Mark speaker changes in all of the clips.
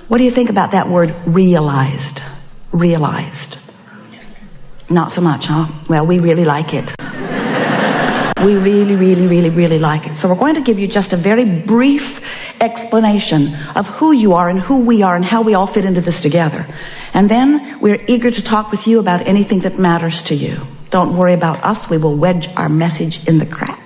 Speaker 1: What do you think about that word realized? Realized. Not so much, huh? Well, we really like it. We really like it. So we're going to give you just a very brief explanation of who you are and who we are and how we all fit into this together. And then we're eager to talk with you about anything that matters to you. Don't worry about us. We will wedge our message in the crack.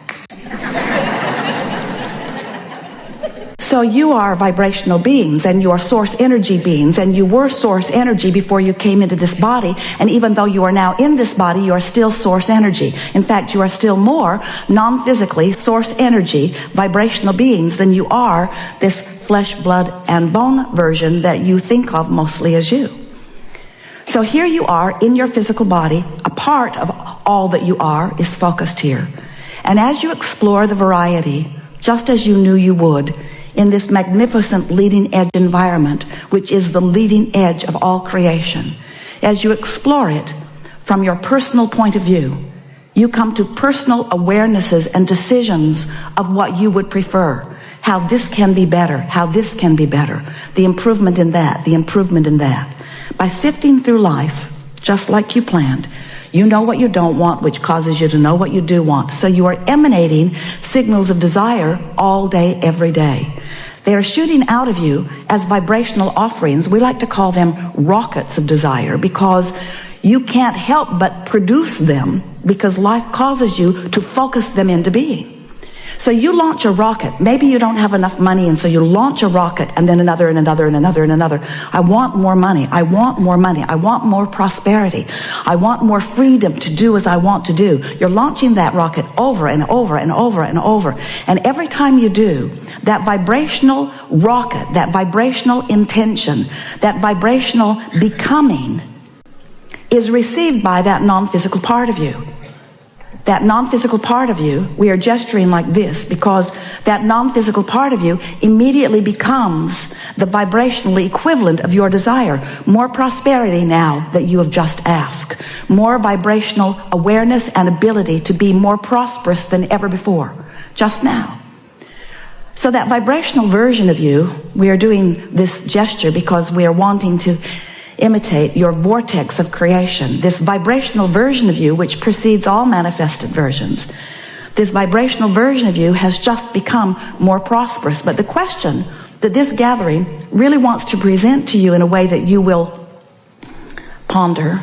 Speaker 1: So you are vibrational beings, and you are source energy beings, and you were source energy before you came into this body. And even though you are now in this body, you are still source energy. In fact, you are still more non-physically source energy, vibrational beings than you are this flesh, blood, and bone version that you think of mostly as you. So here you are in your physical body. A part of all that you are is focused here. And as you explore the variety, just as you knew you would, in this magnificent leading edge environment, which is the leading edge of all creation, as you explore it from your personal point of view, you come to personal awarenesses and decisions of what you would prefer, how this can be better, how this can be better, the improvement in that, the improvement in that. By sifting through life, just like you planned, you know what you don't want, which causes you to know what you do want. So you are emanating signals of desire all day, every day. They are shooting out of you as vibrational offerings. We like to call them rockets of desire, because you can't help but produce them, because life causes you to focus them into being. So you launch a rocket. Maybe you don't have enough money, and so you launch a rocket, and then another and another and another and another. I want more money. I want more money. I want more prosperity. I want more freedom to do as I want to do. You're launching that rocket over and over and over and over. And every time you do, that vibrational rocket, that vibrational intention, that vibrational becoming is received by that non-physical part of you. That non-physical part of you, we are gesturing like this because that non-physical part of you immediately becomes the vibrational equivalent of your desire. More prosperity now that you have just asked. More vibrational awareness and ability to be more prosperous than ever before, just now. So that vibrational version of you, we are doing this gesture because we are wanting to imitate your vortex of creation, this vibrational version of you which precedes all manifested versions. This vibrational version of you has just become more prosperous. But the question that this gathering really wants to present to you in a way that you will ponder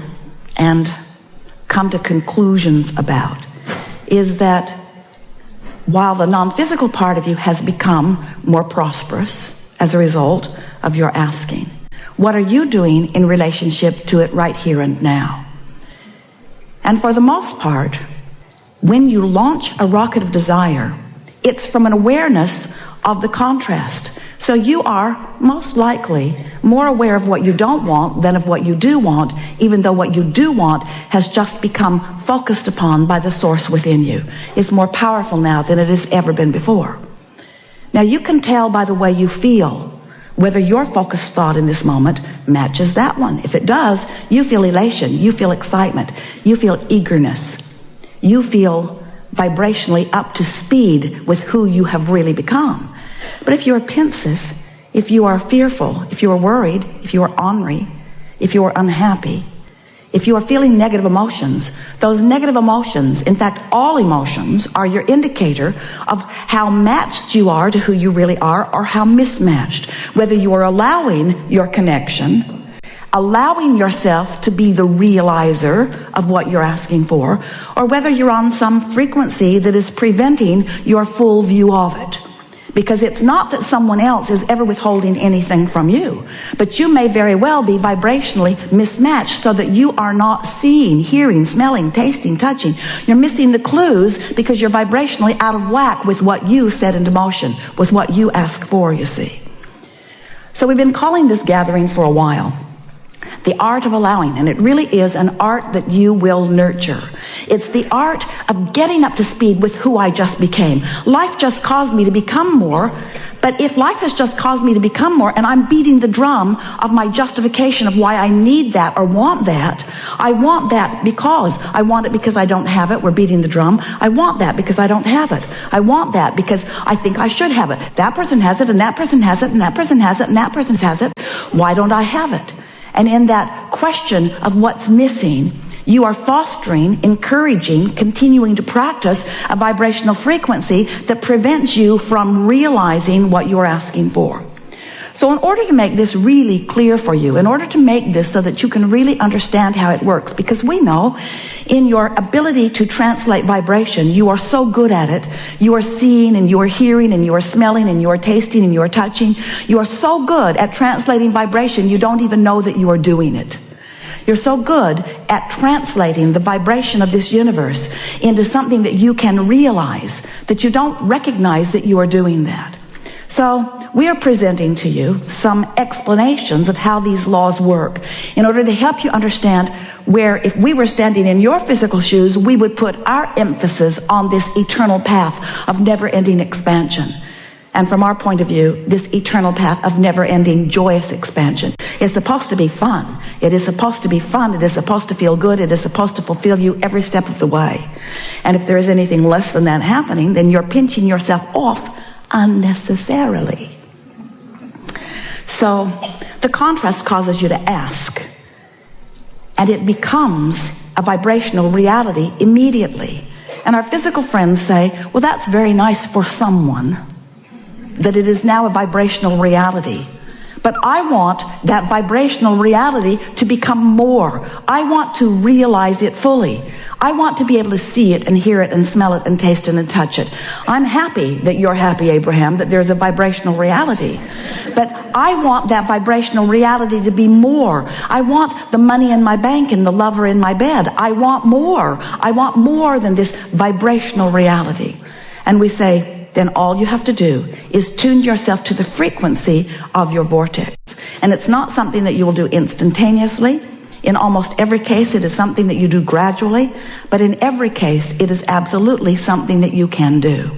Speaker 1: and come to conclusions about is that while the non-physical part of you has become more prosperous as a result of your asking, what are you doing in relationship to it right here and now? And for the most part, when you launch a rocket of desire, it's from an awareness of the contrast. So you are most likely more aware of what you don't want than of what you do want, even though what you do want has just become focused upon by the source within you. It's more powerful now than it has ever been before. Now you can tell by the way you feel whether your focused thought in this moment matches that one. If it does, you feel elation, you feel excitement, you feel eagerness, you feel vibrationally up to speed with who you have really become. But if you're pensive, if you are fearful, if you are worried, if you are ornery, if you are unhappy, if you are feeling negative emotions, those negative emotions, in fact, all emotions, are your indicator of how matched you are to who you really are or how mismatched. Whether you are allowing your connection, allowing yourself to be the realizer of what you're asking for, or whether you're on some frequency that is preventing your full view of it. Because it's not that someone else is ever withholding anything from you, but you may very well be vibrationally mismatched so that you are not seeing, hearing, smelling, tasting, touching. You're missing the clues because you're vibrationally out of whack with what you set into motion, with what you ask for, you see. So we've been calling this gathering for a while the art of allowing, and it really is an art that you will nurture. It's the art of getting up to speed with who I just became. Life just caused me to become more, but But if life has just caused me to become more, and I'm beating the drum of my justification of why I need that or want that, I want that because I want it because I don't have it. We're beating the drum. I want that because I don't have it. I want that because I think I should have it. That person has it, and that person has it, and that person has it, and that person has it. Why don't I have it? And in that question of what's missing, you are fostering, encouraging, continuing to practice a vibrational frequency that prevents you from realizing what you're asking for. So in order to make this really clear for you, in order to make this so that you can really understand how it works, because we know in your ability to translate vibration, you are so good at it. You are seeing and you are hearing and you are smelling and you are tasting and you are touching. You are so good at translating vibration, you don't even know that you are doing it. You're so good at translating the vibration of this universe into something that you can realize that you don't recognize that you are doing that. So we are presenting to you some explanations of how these laws work in order to help you understand where, if we were standing in your physical shoes, we would put our emphasis on this eternal path of never-ending expansion. And from our point of view, this eternal path of never-ending joyous expansion is supposed to be fun. It is supposed to be fun. It is supposed to feel good. It is supposed to fulfill you every step of the way. And if there is anything less than that happening, then you're pinching yourself off unnecessarily. So the contrast causes you to ask, and it becomes a vibrational reality immediately. And our physical friends say, well, that's very nice for someone, that it is now a vibrational reality. But I want that vibrational reality to become more. I want to realize it fully. I want to be able to see it and hear it and smell it and taste it and touch it. I'm happy that you're happy, Abraham, that there's a vibrational reality. But I want that vibrational reality to be more. I want the money in my bank and the lover in my bed. I want more. I want more than this vibrational reality. And we say, then all you have to do is tune yourself to the frequency of your vortex. And it's not something that you will do instantaneously. In almost every case, it is something that you do gradually. But in every case, it is absolutely something that you can do.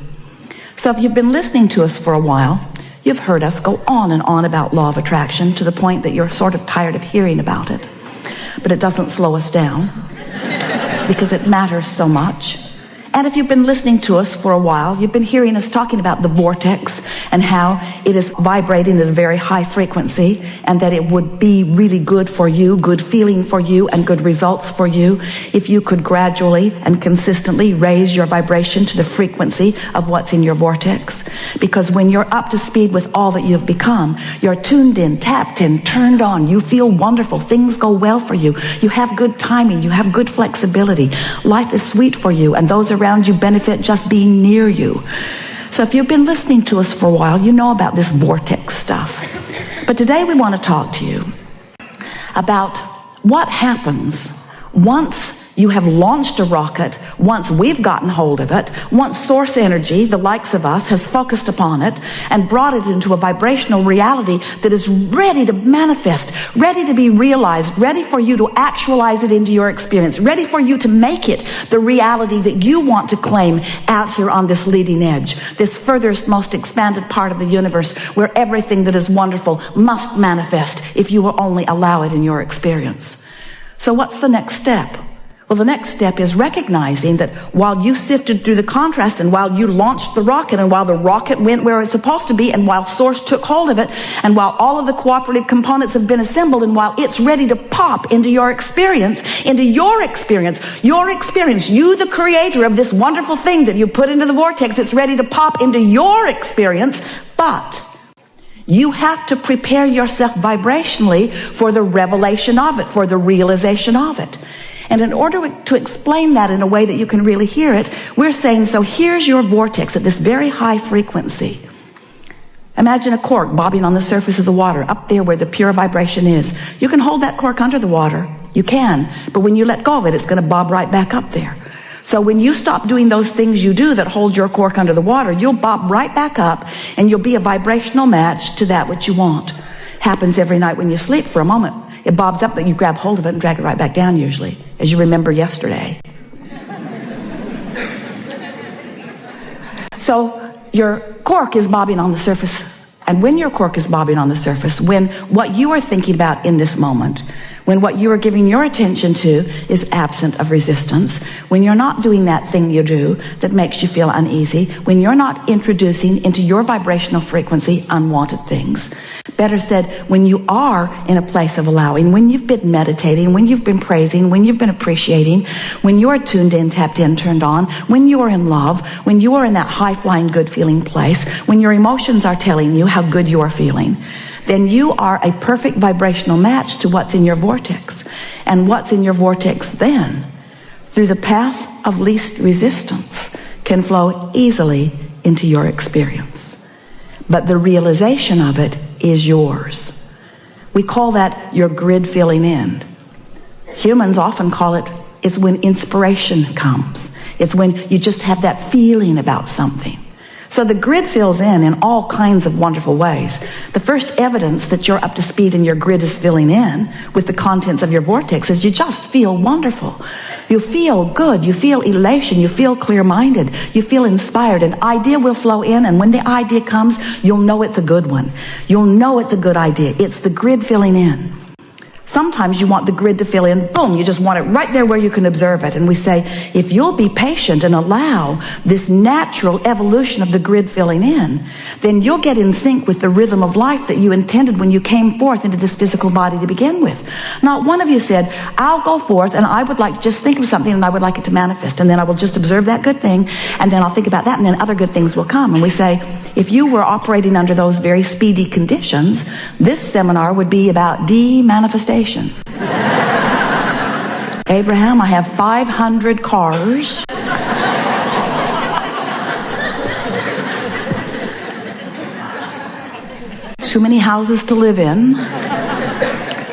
Speaker 1: So if you've been listening to us for a while, you've heard us go on and on about law of attraction to the point that you're sort of tired of hearing about it. But it doesn't slow us down because it matters so much. And if you've been listening to us for a while, you've been hearing us talking about the vortex and how it is vibrating at a very high frequency, and that it would be really good for you, good feeling for you, and good results for you if you could gradually and consistently raise your vibration to the frequency of what's in your vortex. Because when you're up to speed with all that you've become, you're tuned in, tapped in, turned on, you feel wonderful, things go well for you, you have good timing, you have good flexibility, life is sweet for you, and those around you benefit just being near you. So if you've been listening to us for a while, you know about this vortex stuff. But today we want to talk to you about what happens once you have launched a rocket, once we've gotten hold of it, once source energy, the likes of us, has focused upon it and brought it into a vibrational reality that is ready to manifest, ready to be realized, ready for you to actualize it into your experience, ready for you to make it the reality that you want to claim out here on this leading edge, this furthest, most expanded part of the universe where everything that is wonderful must manifest if you will only allow it in your experience. So what's the next step? Well, the next step is recognizing that while you sifted through the contrast, and while you launched the rocket, and while the rocket went where it's supposed to be, and while Source took hold of it, and while all of the cooperative components have been assembled, and while it's ready to pop into your experience, you, the creator of this wonderful thing that you put into the vortex, it's ready to pop into your experience, but you have to prepare yourself vibrationally for the revelation of it, for the realization of it. And in order to explain that in a way that you can really hear it, we're saying, so here's your vortex at this very high frequency. Imagine a cork bobbing on the surface of the water, up there where the pure vibration is. You can hold that cork under the water. You can. But when you let go of it, it's going to bob right back up there. So when you stop doing those things you do that hold your cork under the water, you'll bob right back up, and you'll be a vibrational match to that which you want. Happens every night when you sleep for a moment. It bobs up, that you grab hold of it and drag it right back down, usually, as you remember yesterday. So your cork is bobbing on the surface And when your cork is bobbing on the surface, when what you are thinking about in this moment, when what you are giving your attention to is absent of resistance, when you're not doing that thing you do that makes you feel uneasy, when you're not introducing into your vibrational frequency unwanted things. Better said, when you are in a place of allowing, when you've been meditating, when you've been praising, when you've been appreciating, when you are tuned in, tapped in, turned on, when you are in love, when you are in that high-flying, good-feeling place, when your emotions are telling you how good you are feeling, then you are a perfect vibrational match to what's in your vortex. And what's in your vortex then, through the path of least resistance, can flow easily into your experience. But the realization of it is yours. We call that your grid filling in. Humans often call it's when inspiration comes. It's when you just have that feeling about something. So the grid fills in all kinds of wonderful ways. The first evidence that you're up to speed and your grid is filling in with the contents of your vortex is you just feel wonderful. You feel good. You feel elation. You feel clear-minded. You feel inspired. An idea will flow in, and when the idea comes, you'll know it's a good one. You'll know it's a good idea. It's the grid filling in. Sometimes you want the grid to fill in, boom, you just want it right there where you can observe it. And we say, if you'll be patient and allow this natural evolution of the grid filling in, then you'll get in sync with the rhythm of life that you intended when you came forth into this physical body to begin with. Not one of you said, I'll go forth and I would like to just think of something and I would like it to manifest. And then I will just observe that good thing and then I'll think about that and then other good things will come. And we say, if you were operating under those very speedy conditions, this seminar would be about de-manifestation. Abraham, I have 500 cars. Too many houses to live in.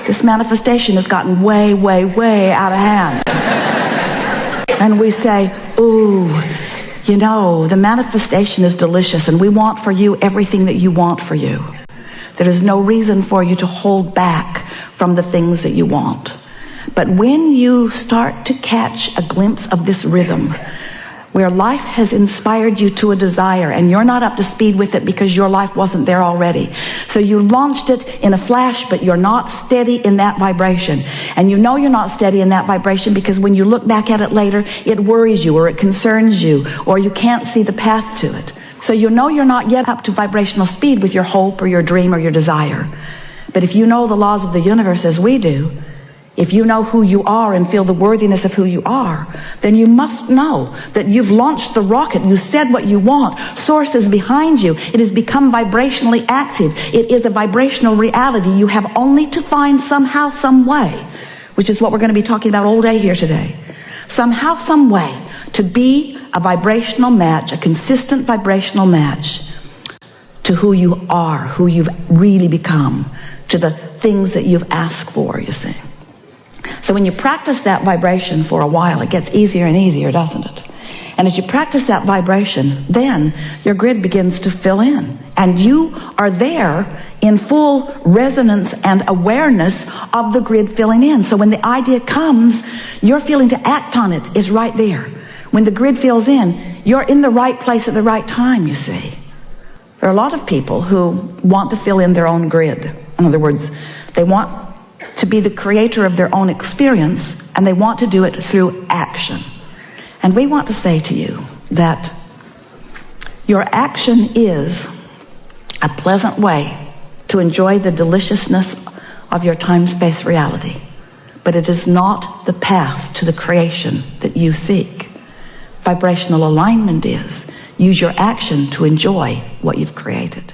Speaker 1: This manifestation has gotten way, way, way out of hand. And we say, ooh, you know, the manifestation is delicious and we want for you everything that you want for you. There is no reason for you to hold back from the things that you want. But when you start to catch a glimpse of this rhythm, where life has inspired you to a desire and you're not up to speed with it because your life wasn't there already. So you launched it in a flash, but you're not steady in that vibration. And you know you're not steady in that vibration because when you look back at it later, it worries you or it concerns you or you can't see the path to it. So you know you're not yet up to vibrational speed with your hope or your dream or your desire. But if you know the laws of the universe as we do, if you know who you are and feel the worthiness of who you are, then you must know that you've launched the rocket. You said what you want. Source is behind you. It has become vibrationally active. It is a vibrational reality. You have only to find somehow, some way, which is what we're going to be talking about all day here today. Somehow, some way to be a vibrational match, a consistent vibrational match to who you are, who you've really become, to the things that you've asked for, you see. So when you practice that vibration for a while, it gets easier and easier, doesn't it? And as you practice that vibration, then your grid begins to fill in. And you are there in full resonance and awareness of the grid filling in. So when the idea comes, your feeling to act on it is right there. When the grid fills in, you're in the right place at the right time, you see. There are a lot of people who want to fill in their own grid. In other words, they want to be the creator of their own experience, and they want to do it through action. And we want to say to you that your action is a pleasant way to enjoy the deliciousness of your time-space reality, but it is not the path to the creation that you seek. Vibrational alignment is use your action to enjoy what you've created.